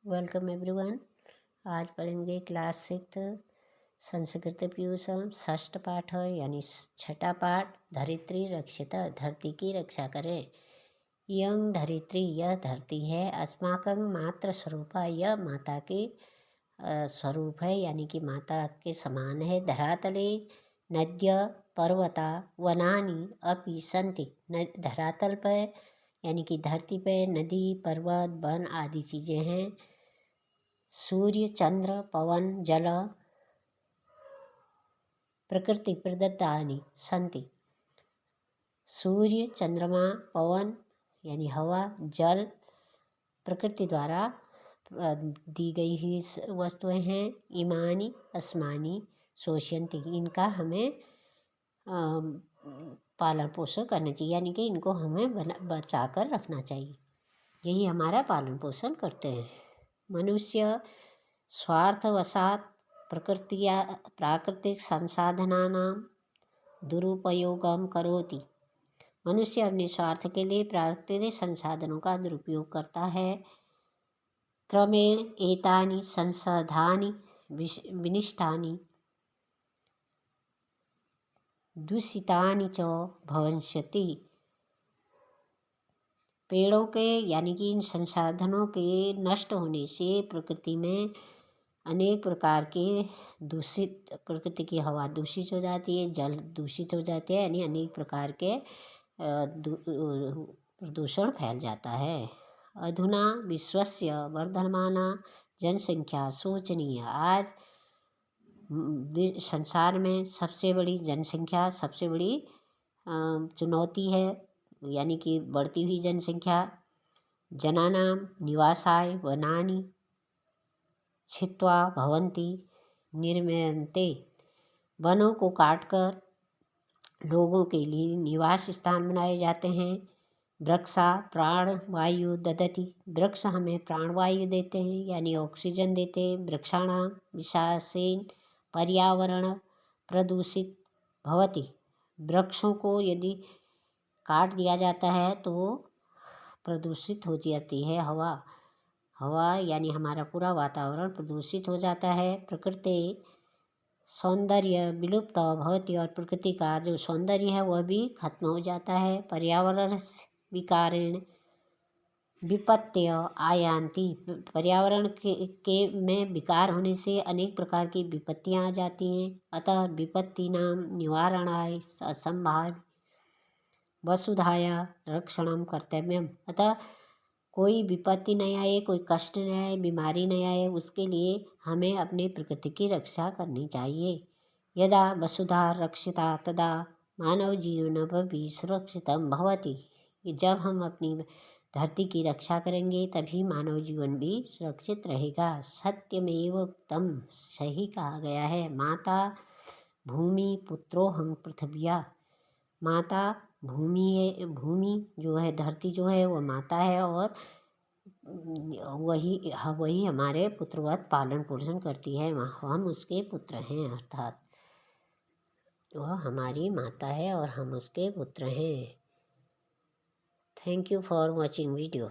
Welcome everyone. आज पढ़ेंगे class 6 Sanskrit प्यूषम षष्ठ पाठ यानी छठा पाठ। धरित्री रक्षिता, धरती की रक्षा करें। यं धरित्री, यह धरती है। अस्माकं मात्र स्वरूपा, यह माता के स्वरूप है यानी कि माता के समान है। धरातले नद्य पर्वता वनानि अपि सन्ति। धरातल पर यानी कि धरती पर नदी पर्वत वन आदि चीज़ें हैं। सूर्य चंद्र पवन जल प्रकृति प्रदत्तानि सन्ति। सूर्य चंद्रमा पवन यानी हवा जल प्रकृति द्वारा दी गई ही वस्तुएं हैं। इमानी अस्मानी शोष्यन्ति, इनका हमें पालन पोषण करना चाहिए यानी कि इनको हमें बचा कर रखना चाहिए। यही हमारा पालन पोषण करते हैं। मनुष्य स्वार्थवशात् प्राकृतिक संसाधनानां दुरुपयोगम करोति। मनुष्य अपने स्वार्थ के लिए प्राकृतिक संसाधनों का दुरुपयोग करता है। क्रमेण एतानि संसाधनानि विनिष्टानि दूषितानि च भविष्यति। पेड़ों के यानी कि इन संसाधनों के नष्ट होने से प्रकृति में अनेक प्रकार के प्रकृति की हवा दूषित हो जाती है, जल दूषित हो जाते हैं यानी अनेक प्रकार के प्रदूषण फैल जाता है। अधुना विश्वस्य वर्धमाना जनसंख्या शोचनीय। आज संसार में सबसे बड़ी जनसंख्या, सबसे बड़ी चुनौती है यानी कि बढ़ती हुई जनसंख्या। जनानां निवासाय वनानि छित्त्वा भवन्ति निर्मीयन्ते। वनों को काटकर लोगों के लिए निवास स्थान बनाए जाते हैं। वृक्षा प्राणवायु ददति, वृक्ष हमें प्राणवायु देते हैं यानी ऑक्सीजन देते हैं। वृक्षाणां विनाशेन पर्यावरण प्रदूषित भवति। वृक्षों को यदि काट दिया जाता है तो प्रदूषित हो जाती है हवा यानी हमारा पूरा वातावरण प्रदूषित हो जाता है। प्रकृति सौंदर्य विलुप्त भवति, और प्रकृति का जो सौंदर्य है वह भी खत्म हो जाता है। पर्यावरण विकारेण विपत्त्य आयान्ति, पर्यावरण के में विकार होने से अनेक प्रकार की विपत्तियां आ जाती हैं। अतः विपत्तीनां निवारणाय असंभाव्य वसुधाया रक्षणं कर्तव्यम। अतः कोई विपत्ति नहीं आए, कोई कष्ट नहीं आए, बीमारी नहीं आए, उसके लिए हमें अपने प्रकृति की रक्षा करनी चाहिए। यदा वसुधा रक्षिता तदा मानव जीवनमपि सुरक्षितं भवति। जब हम अपनी धरती की रक्षा करेंगे तभी मानव जीवन भी सुरक्षित रहेगा। सत्यमेव उक्तम, सही कहा गया है। माता भूमि पुत्रोहं पृथिव्या, माता भूमि है, भूमि जो है धरती जो है वो माता है और वही हमारे पुत्रवत पालन पोषण करती है। हम उसके पुत्र हैं, अर्थात वह हमारी माता है और हम उसके पुत्र हैं। Thank you for watching video.